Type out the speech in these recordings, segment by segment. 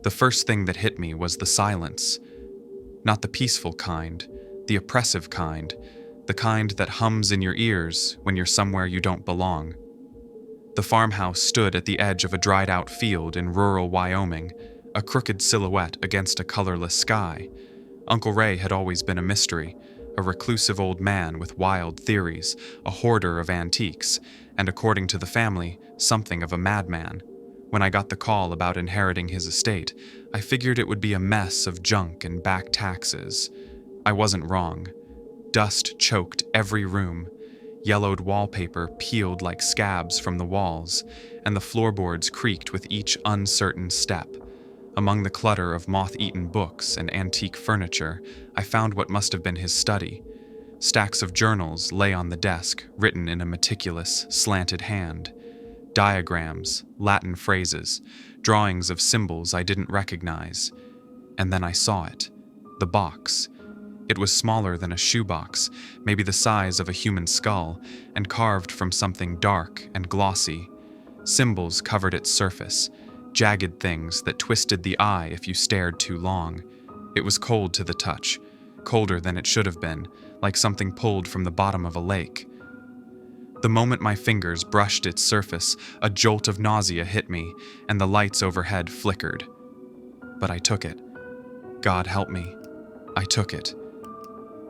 The first thing that hit me was the silence. Not the peaceful kind, the oppressive kind, the kind that hums in your ears when you're somewhere you don't belong. The farmhouse stood at the edge of a dried-out field in rural Wyoming, a crooked silhouette against a colorless sky. Uncle Ray had always been a mystery, a reclusive old man with wild theories, a hoarder of antiques, and according to the family, something of a madman. When I got the call about inheriting his estate, I figured it would be a mess of junk and back taxes. I wasn't wrong. Dust choked every room. Yellowed wallpaper peeled like scabs from the walls, and the floorboards creaked with each uncertain step. Among the clutter of moth-eaten books and antique furniture, I found what must have been his study. Stacks of journals lay on the desk, written in a meticulous, slanted hand. Diagrams, Latin phrases, drawings of symbols I didn't recognize. And then I saw it. The box. It was smaller than a shoebox, maybe the size of a human skull, and carved from something dark and glossy. Symbols covered its surface, jagged things that twisted the eye if you stared too long. It was cold to the touch, colder than it should have been, like something pulled from the bottom of a lake. The moment my fingers brushed its surface, a jolt of nausea hit me, and the lights overhead flickered. But I took it. God help me. I took it.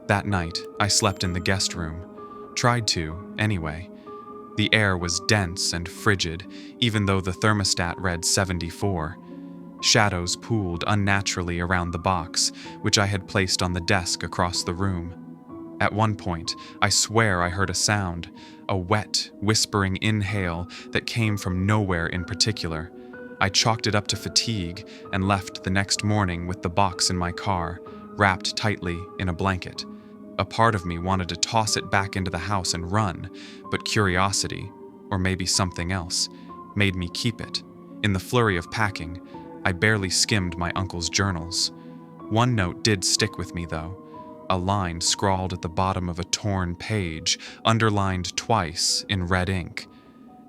That night, I slept in the guest room. Tried to, anyway. The air was dense and frigid, even though the thermostat read 74. Shadows pooled unnaturally around the box, which I had placed on the desk across the room. At one point, I swear I heard a sound, a wet, whispering inhale that came from nowhere in particular. I chalked it up to fatigue and left the next morning with the box in my car, wrapped tightly in a blanket. A part of me wanted to toss it back into the house and run, but curiosity, or maybe something else, made me keep it. In the flurry of packing, I barely skimmed my uncle's journals. One note did stick with me, though. A line scrawled at the bottom of a torn page, underlined twice in red ink.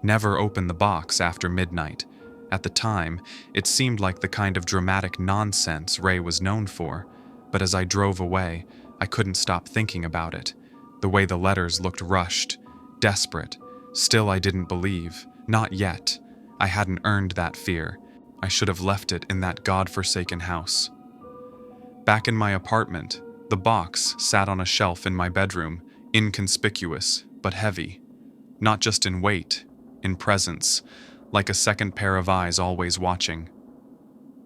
Never open the box after midnight. At the time, it seemed like the kind of dramatic nonsense Ray was known for, but as I drove away, I couldn't stop thinking about it. The way the letters looked rushed, desperate. Still, I didn't believe. Not yet. I hadn't earned that fear. I should have left it in that God-forsaken house. Back in my apartment, the box sat on a shelf in my bedroom, inconspicuous but heavy. Not just in weight, in presence, like a second pair of eyes always watching.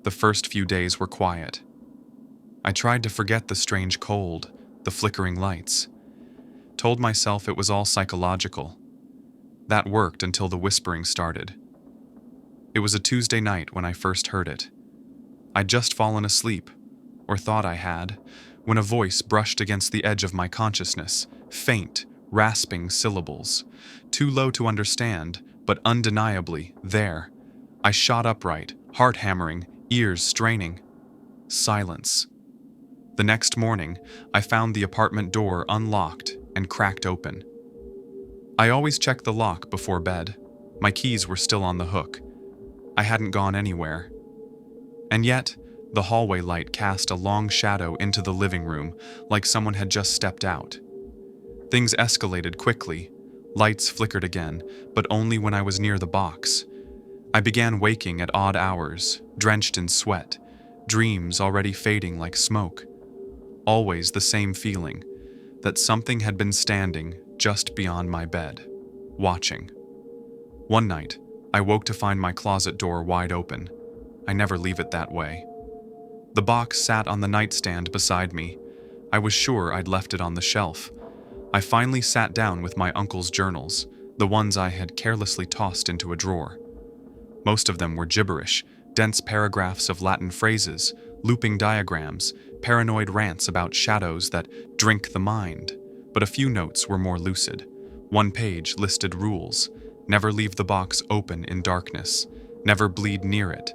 The first few days were quiet. I tried to forget the strange cold, the flickering lights. Told myself it was all psychological. That worked until the whispering started. It was a Tuesday night when I first heard it. I'd just fallen asleep, or thought I had, when a voice brushed against the edge of my consciousness, faint, rasping syllables, too low to understand, but undeniably there. I shot upright, heart hammering, ears straining. Silence. The next morning, I found the apartment door unlocked and cracked open. I always checked the lock before bed. My keys were still on the hook. I hadn't gone anywhere. And yet, the hallway light cast a long shadow into the living room, like someone had just stepped out. Things escalated quickly. Lights flickered again, but only when I was near the box. I began waking at odd hours, drenched in sweat, dreams already fading like smoke. Always the same feeling, that something had been standing just beyond my bed, watching. One night, I woke to find my closet door wide open. I never leave it that way. The box sat on the nightstand beside me. I was sure I'd left it on the shelf. I finally sat down with my uncle's journals, the ones I had carelessly tossed into a drawer. Most of them were gibberish, dense paragraphs of Latin phrases, looping diagrams, paranoid rants about shadows that drink the mind. But a few notes were more lucid. One page listed rules. Never leave the box open in darkness. Never bleed near it.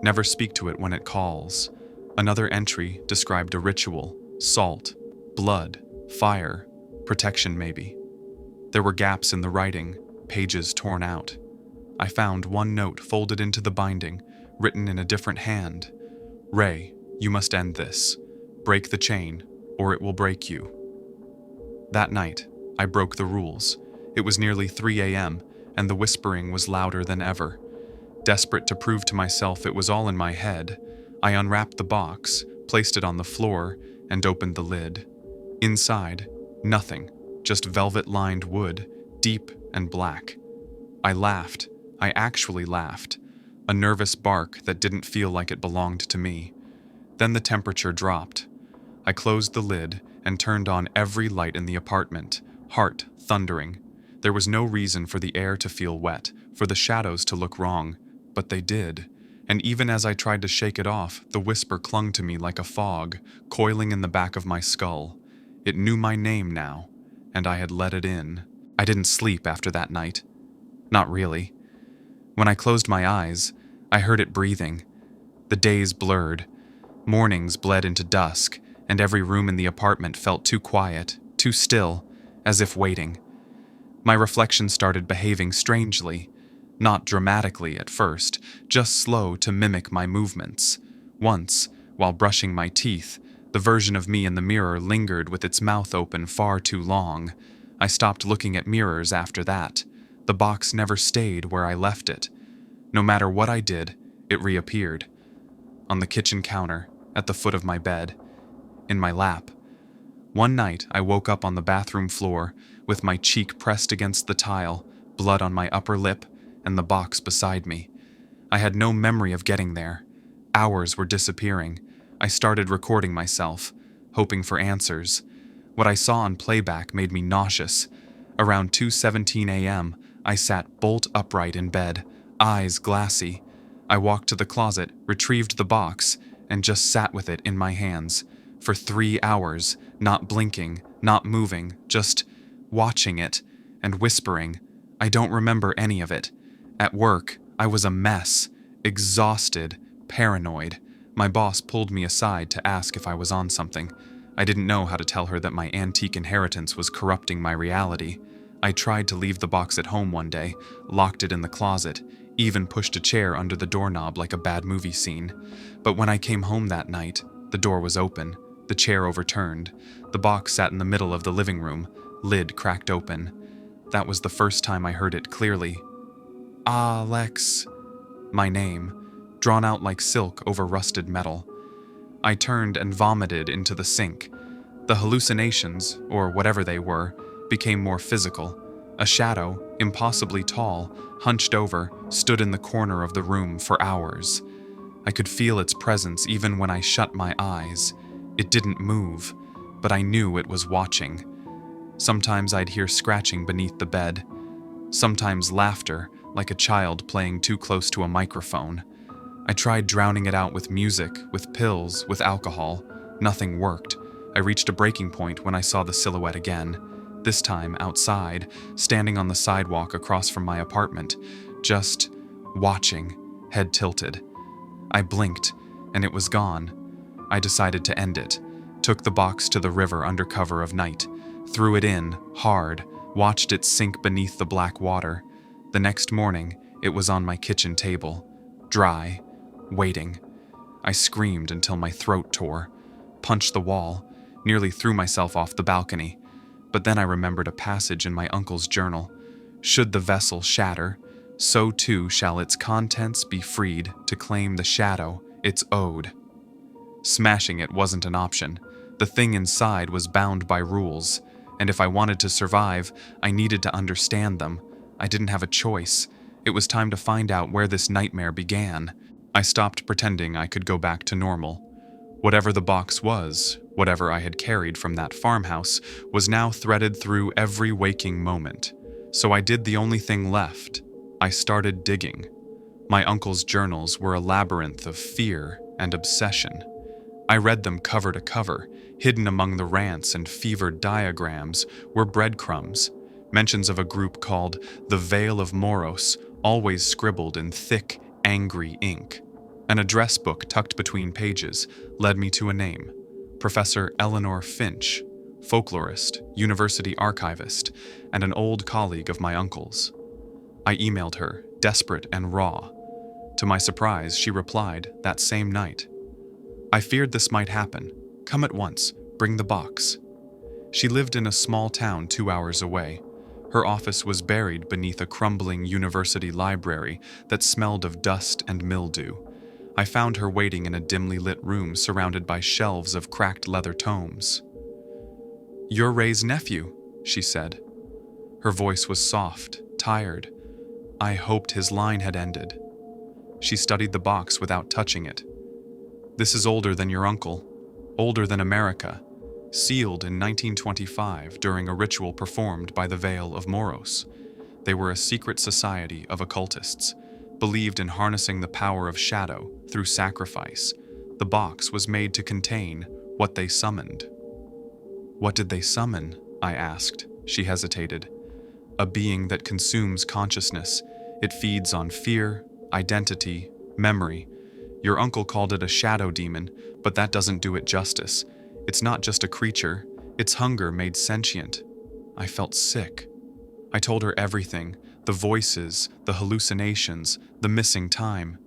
Never speak to it when it calls. Another entry described a ritual, salt, blood, fire, protection maybe. There were gaps in the writing, pages torn out. I found one note folded into the binding, written in a different hand, "Ray, you must end this. Break the chain, or it will break you." That night, I broke the rules. It was nearly 3 a.m., and the whispering was louder than ever. Desperate to prove to myself it was all in my head, I unwrapped the box, placed it on the floor, and opened the lid. Inside, nothing, just velvet-lined wood, deep and black. I laughed. I actually laughed. A nervous bark that didn't feel like it belonged to me. Then the temperature dropped. I closed the lid and turned on every light in the apartment, heart thundering. There was no reason for the air to feel wet, for the shadows to look wrong, but they did. And even as I tried to shake it off, the whisper clung to me like a fog, coiling in the back of my skull. It knew my name now, and I had let it in. I didn't sleep after that night. Not really. When I closed my eyes, I heard it breathing. The days blurred. Mornings bled into dusk, and every room in the apartment felt too quiet, too still, as if waiting. My reflection started behaving strangely. Not dramatically at first, just slow to mimic my movements. Once, while brushing my teeth, the version of me in the mirror lingered with its mouth open far too long. I stopped looking at mirrors after that. The box never stayed where I left it. No matter what I did, it reappeared. On the kitchen counter, at the foot of my bed, in my lap. One night, I woke up on the bathroom floor, with my cheek pressed against the tile, blood on my upper lip, and the box beside me. I had no memory of getting there. Hours were disappearing. I started recording myself, hoping for answers. What I saw on playback made me nauseous. Around 2:17 a.m., I sat bolt upright in bed, eyes glassy. I walked to the closet, retrieved the box, and just sat with it in my hands. For 3 hours, not blinking, not moving, just watching it and whispering. I don't remember any of it. At work, I was a mess, exhausted, paranoid. My boss pulled me aside to ask if I was on something. I didn't know how to tell her that my antique inheritance was corrupting my reality. I tried to leave the box at home one day, locked it in the closet, even pushed a chair under the doorknob like a bad movie scene. But when I came home that night, the door was open, the chair overturned. The box sat in the middle of the living room, lid cracked open. That was the first time I heard it clearly. Alex. My name, drawn out like silk over rusted metal. I turned and vomited into the sink. The hallucinations, or whatever they were, became more physical. A shadow, impossibly tall, hunched over, stood in the corner of the room for hours. I could feel its presence even when I shut my eyes. It didn't move, but I knew it was watching. Sometimes I'd hear scratching beneath the bed. Sometimes laughter, like a child playing too close to a microphone. I tried drowning it out with music, with pills, with alcohol. Nothing worked. I reached a breaking point when I saw the silhouette again. This time outside, standing on the sidewalk across from my apartment, just watching, head tilted. I blinked, and it was gone. I decided to end it, took the box to the river under cover of night, threw it in, hard, watched it sink beneath the black water. The next morning, it was on my kitchen table, dry, waiting. I screamed until my throat tore, punched the wall, nearly threw myself off the balcony. But then I remembered a passage in my uncle's journal. Should the vessel shatter, so too shall its contents be freed to claim the shadow it's owed. Smashing it wasn't an option. The thing inside was bound by rules, and if I wanted to survive, I needed to understand them. I didn't have a choice. It was time to find out where this nightmare began. I stopped pretending I could go back to normal. Whatever the box was, whatever I had carried from that farmhouse, was now threaded through every waking moment. So I did the only thing left. I started digging. My uncle's journals were a labyrinth of fear and obsession. I read them cover to cover. Hidden among the rants and fevered diagrams were breadcrumbs, mentions of a group called the Vale of Moros, always scribbled in thick, angry ink. An address book tucked between pages led me to a name, Professor Eleanor Finch, folklorist, university archivist, and an old colleague of my uncle's. I emailed her, desperate and raw. To my surprise, she replied that same night. I feared this might happen. Come at once. Bring the box. She lived in a small town 2 hours away. Her office was buried beneath a crumbling university library that smelled of dust and mildew. I found her waiting in a dimly lit room surrounded by shelves of cracked leather tomes. "You're Ray's nephew," she said. Her voice was soft, tired. I hoped his line had ended. She studied the box without touching it. "This is older than your uncle, older than America, sealed in 1925 during a ritual performed by the Vale of Moros. They were a secret society of occultists, believed in harnessing the power of shadow through sacrifice. The box was made to contain what they summoned." "What did they summon?" I asked. She hesitated. "A being that consumes consciousness. It feeds on fear, identity, memory. Your uncle called it a shadow demon, but that doesn't do it justice. It's not just a creature, its hunger made sentient." I felt sick. I told her everything, the voices, the hallucinations, the missing time.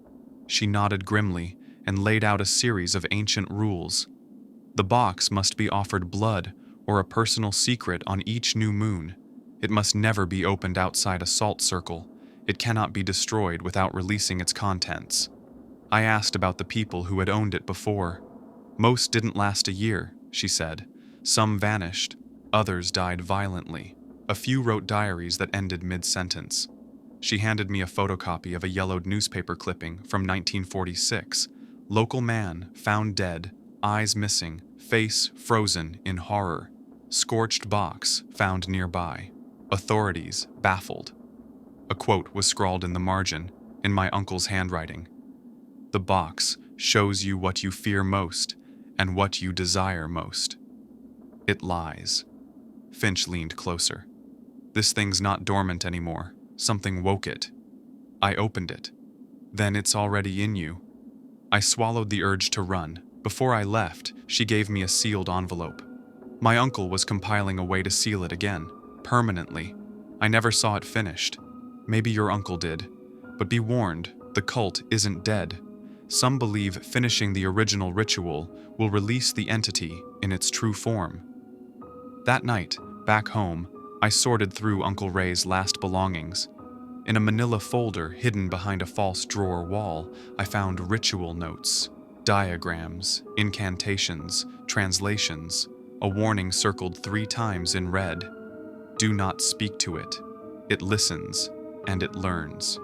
She nodded grimly and laid out a series of ancient rules. The box must be offered blood or a personal secret on each new moon. It must never be opened outside a salt circle. It cannot be destroyed without releasing its contents. I asked about the people who had owned it before. "Most didn't last a year," she said. "Some vanished, others died violently. A few wrote diaries that ended mid-sentence." She handed me a photocopy of a yellowed newspaper clipping from 1946. "Local man found dead, eyes missing, face frozen in horror. Scorched box found nearby. Authorities baffled." A quote was scrawled in the margin, in my uncle's handwriting. "The box shows you what you fear most and what you desire most. It lies." Finch leaned closer. "This thing's not dormant anymore. Something woke it." I opened it. "Then it's already in you." I swallowed the urge to run. Before I left, she gave me a sealed envelope. My uncle was compiling a way to seal it again, permanently. I never saw it finished. Maybe your uncle did. But be warned, the cult isn't dead. Some believe finishing the original ritual will release the entity in its true form. That night, back home, I sorted through Uncle Ray's last belongings. In a manila folder hidden behind a false drawer wall, I found ritual notes, diagrams, incantations, translations, a warning circled 3 times in red. "Do not speak to it. It listens, and it learns."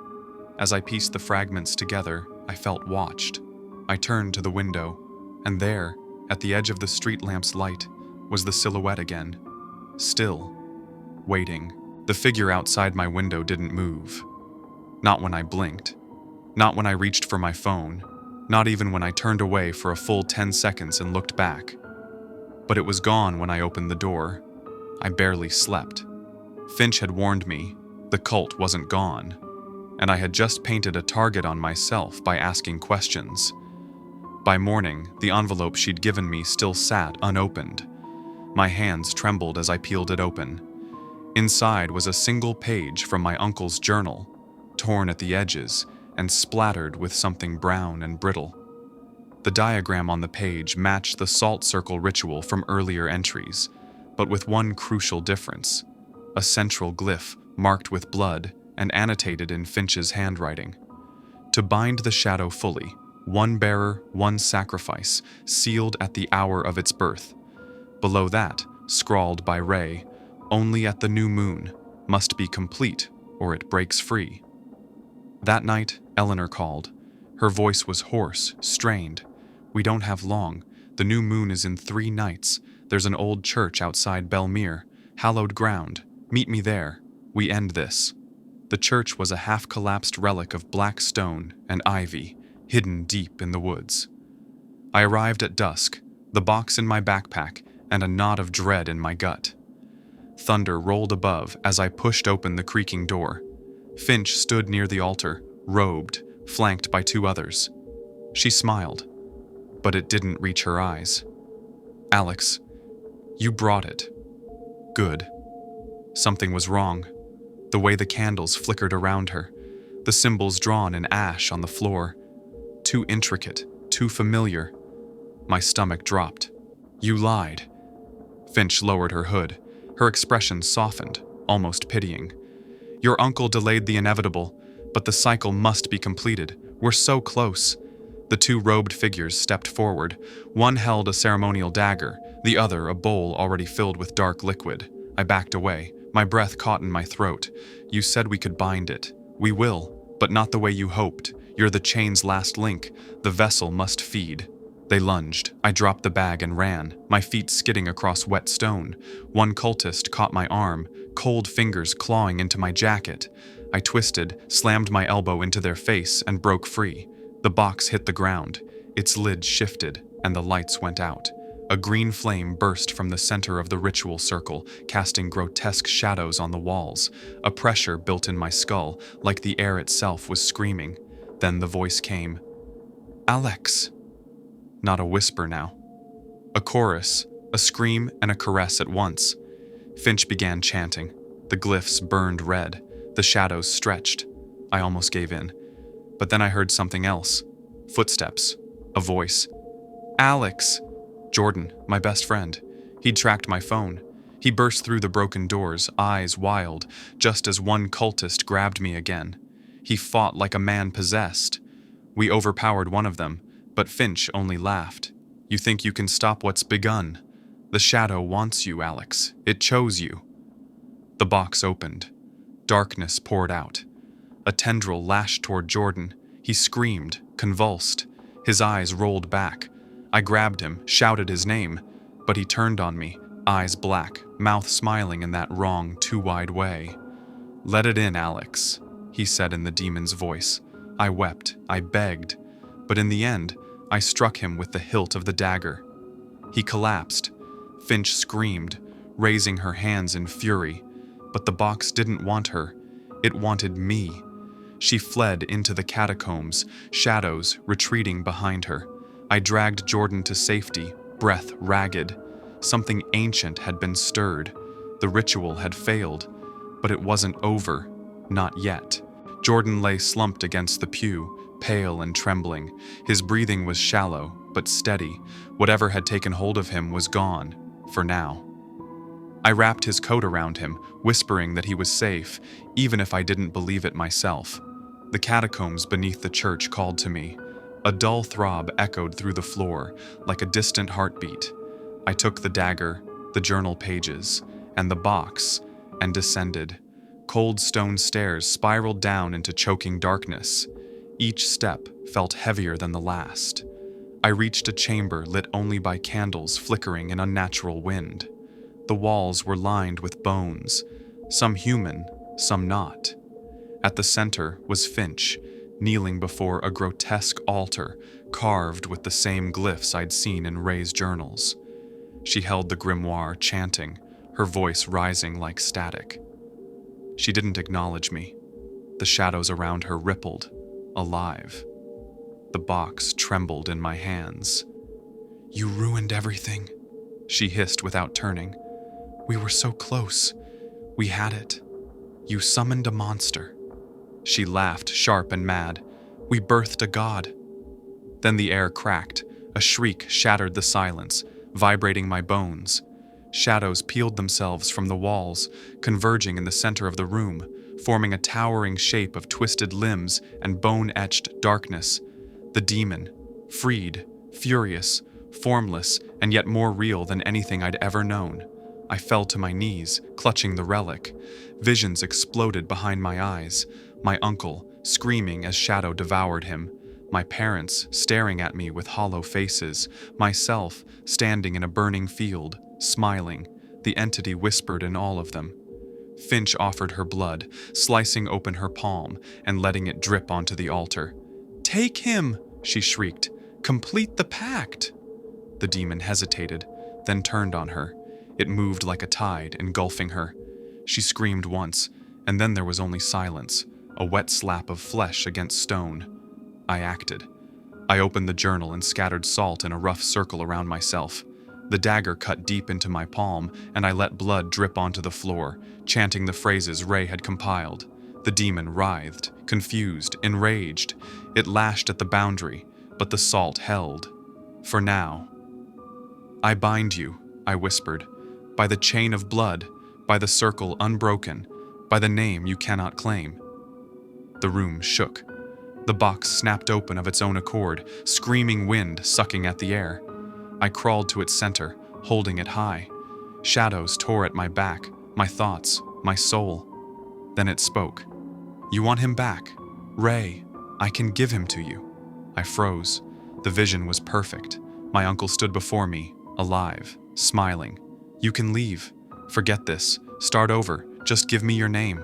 As I pieced the fragments together, I felt watched. I turned to the window, and there, at the edge of the street lamp's light, was the silhouette again. Still, waiting. The figure outside my window didn't move. Not when I blinked. Not when I reached for my phone. Not even when I turned away for a full 10 seconds and looked back. But it was gone when I opened the door. I barely slept. Finch had warned me, the cult wasn't gone, and I had just painted a target on myself by asking questions. By morning, the envelope she'd given me still sat unopened. My hands trembled as I peeled it open. Inside was a single page from my uncle's journal, torn at the edges and splattered with something brown and brittle. The diagram on the page matched the salt circle ritual from earlier entries, but with one crucial difference: a central glyph marked with blood and annotated in Finch's handwriting. "To bind the shadow fully, one bearer, one sacrifice, sealed at the hour of its birth." Below that, scrawled by Ray, "Only at the new moon, must be complete or it breaks free." That night, Eleanor called. Her voice was hoarse, strained. "We don't have long. The new moon is in 3 nights. There's an old church outside Belmere, hallowed ground. Meet me there. We end this." The church was a half-collapsed relic of black stone and ivy, hidden deep in the woods. I arrived at dusk, the box in my backpack, and a knot of dread in my gut. Thunder rolled above as I pushed open the creaking door. Finch stood near the altar, robed, flanked by 2 others. She smiled, but it didn't reach her eyes. "Alex, you brought it." Good. Something was wrong. The way the candles flickered around her, the symbols drawn in ash on the floor. Too intricate, too familiar. My stomach dropped. You lied. Finch lowered her hood. Her expression softened, almost pitying. Your uncle delayed the inevitable, but the cycle must be completed. We're so close. The two robed figures stepped forward. One held a ceremonial dagger, the other a bowl already filled with dark liquid. I backed away, my breath caught in my throat. You said we could bind it. We will, but not the way you hoped. You're the chain's last link. The vessel must feed. They lunged. I dropped the bag and ran, my feet skidding across wet stone. One cultist caught my arm, cold fingers clawing into my jacket. I twisted, slammed my elbow into their face, and broke free. The box hit the ground. Its lid shifted, and the lights went out. A green flame burst from the center of the ritual circle, casting grotesque shadows on the walls. A pressure built in my skull, like the air itself was screaming. Then the voice came. Alex. Not a whisper now. A chorus, a scream, and a caress at once. Finch began chanting. The glyphs burned red. The shadows stretched. I almost gave in. But then I heard something else. Footsteps. A voice. Alex! Jordan, my best friend. He'd tracked my phone. He burst through the broken doors, eyes wild, just as one cultist grabbed me again. He fought like a man possessed. We overpowered one of them, but Finch only laughed. You think you can stop what's begun? The shadow wants you, Alex. It chose you. The box opened. Darkness poured out. A tendril lashed toward Jordan. He screamed, convulsed. His eyes rolled back. I grabbed him, shouted his name, but he turned on me, eyes black, mouth smiling in that wrong, too-wide way. Let it in, Alex, he said in the demon's voice. I wept, I begged, but in the end, I struck him with the hilt of the dagger. He collapsed. Finch screamed, raising her hands in fury, but the box didn't want her. It wanted me. She fled into the catacombs, shadows retreating behind her. I dragged Jordan to safety, breath ragged. Something ancient had been stirred. The ritual had failed, but it wasn't over. Not yet. Jordan lay slumped against the pew, pale and trembling. His breathing was shallow, but steady. Whatever had taken hold of him was gone, for now. I wrapped his coat around him, whispering that he was safe, even if I didn't believe it myself. The catacombs beneath the church called to me. A dull throb echoed through the floor, like a distant heartbeat. I took the dagger, the journal pages, and the box, and descended. Cold stone stairs spiraled down into choking darkness. Each step felt heavier than the last. I reached a chamber lit only by candles flickering in unnatural wind. The walls were lined with bones, some human, some not. At the center was Finch, kneeling before a grotesque altar carved with the same glyphs I'd seen in Ray's journals. She held the grimoire, chanting, her voice rising like static. She didn't acknowledge me. The shadows around her rippled, alive. The box trembled in my hands. You ruined everything, she hissed without turning. We were so close. We had it. You summoned a monster. She laughed, sharp and mad. We birthed a god. Then the air cracked. A shriek shattered the silence, vibrating my bones. Shadows peeled themselves from the walls, converging in the center of the room, forming a towering shape of twisted limbs and bone-etched darkness. The demon, freed, furious, formless, and yet more real than anything I'd ever known. I fell to my knees, clutching the relic. Visions exploded behind my eyes. My uncle, screaming as shadow devoured him. My parents, staring at me with hollow faces. Myself, standing in a burning field, smiling. The entity whispered in all of them. Finch offered her blood, slicing open her palm and letting it drip onto the altar. Take him, she shrieked. Complete the pact. The demon hesitated, then turned on her. It moved like a tide, engulfing her. She screamed once, and then there was only silence, a wet slap of flesh against stone. I acted. I opened the journal and scattered salt in a rough circle around myself. The dagger cut deep into my palm, and I let blood drip onto the floor, chanting the phrases Ray had compiled. The demon writhed, confused, enraged. It lashed at the boundary, but the salt held. For now, "I bind you," I whispered, "by the chain of blood, by the circle unbroken, by the name you cannot claim." The room shook. The box snapped open of its own accord, screaming wind sucking at the air. I crawled to its center, holding it high. Shadows tore at my back, my thoughts, my soul. Then it spoke. "You want him back? Ray, I can give him to you." I froze. The vision was perfect. My uncle stood before me, alive, smiling. "You can leave. Forget this. Start over. Just give me your name."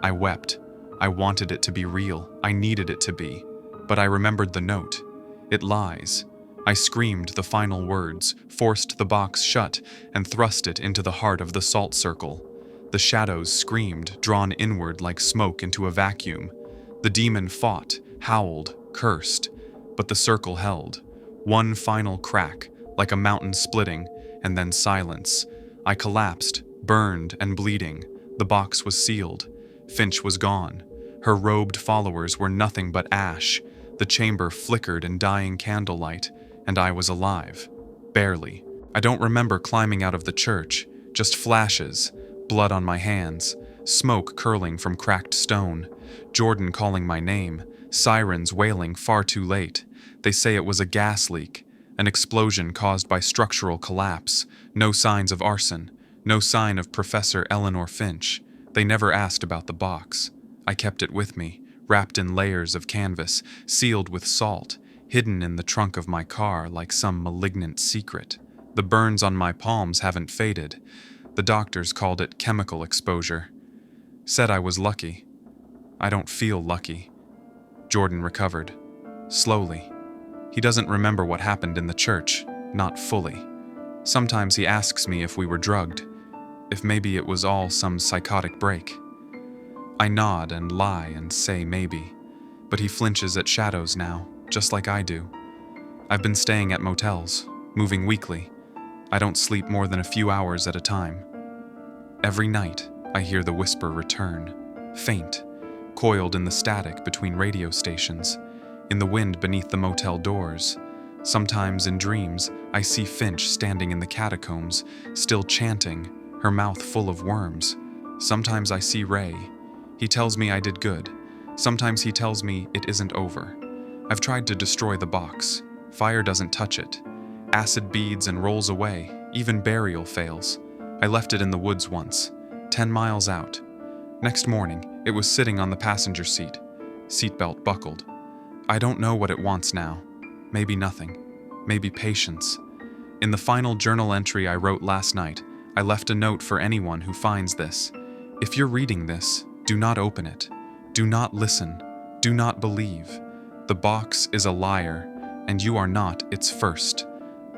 I wept. I wanted it to be real. I needed it to be. But I remembered the note. It lies. I screamed the final words, forced the box shut, and thrust it into the heart of the salt circle. The shadows screamed, drawn inward like smoke into a vacuum. The demon fought, howled, cursed. But the circle held. One final crack, like a mountain splitting, and then silence. I collapsed, burned and bleeding. The box was sealed. Finch was gone. Her robed followers were nothing but ash. The chamber flickered in dying candlelight, and I was alive. Barely. I don't remember climbing out of the church, just flashes, blood on my hands, smoke curling from cracked stone, Jordan calling my name, sirens wailing far too late. They say it was a gas leak, an explosion caused by structural collapse, no signs of arson, no sign of Professor Eleanor Finch. They never asked about the box. I kept it with me, wrapped in layers of canvas, sealed with salt, hidden in the trunk of my car like some malignant secret. The burns on my palms haven't faded. The doctors called it chemical exposure. Said I was lucky. I don't feel lucky. Jordan recovered. Slowly. He doesn't remember what happened in the church, not fully. Sometimes he asks me if we were drugged, if maybe it was all some psychotic break. I nod and lie and say maybe, but he flinches at shadows now, just like I do. I've been staying at motels, moving weekly. I don't sleep more than a few hours at a time. Every night, I hear the whisper return, faint, coiled in the static between radio stations, in the wind beneath the motel doors. Sometimes in dreams, I see Finch standing in the catacombs, still chanting, her mouth full of worms. Sometimes I see Ray. He tells me I did good. Sometimes he tells me it isn't over. I've tried to destroy the box. Fire doesn't touch it. Acid beads and rolls away. Even burial fails. I left it in the woods once, 10 miles out. Next morning, it was sitting on the passenger seat, seatbelt buckled. I don't know what it wants now. Maybe nothing. Maybe patience. In the final journal entry I wrote last night, I left a note for anyone who finds this. If you're reading this, do not open it. Do not listen. Do not believe. The box is a liar, and you are not its first.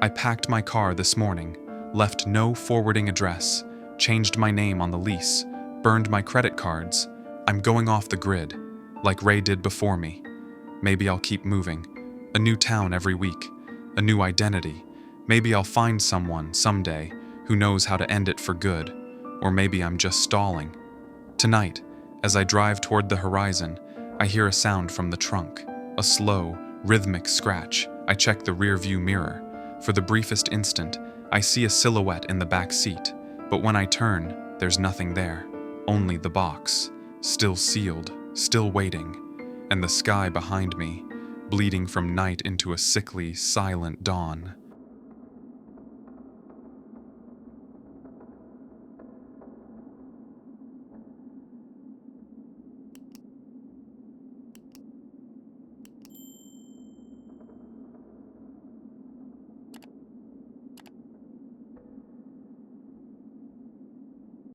I packed my car this morning, left no forwarding address, changed my name on the lease, burned my credit cards. I'm going off the grid, like Ray did before me. Maybe I'll keep moving. A new town every week, a new identity. Maybe I'll find someone someday who knows how to end it for good, or maybe I'm just stalling. Tonight, as I drive toward the horizon, I hear a sound from the trunk, a slow, rhythmic scratch. I check the rear-view mirror. For the briefest instant, I see a silhouette in the back seat, but when I turn, there's nothing there, only the box, still sealed, still waiting, and the sky behind me, bleeding from night into a sickly, silent dawn.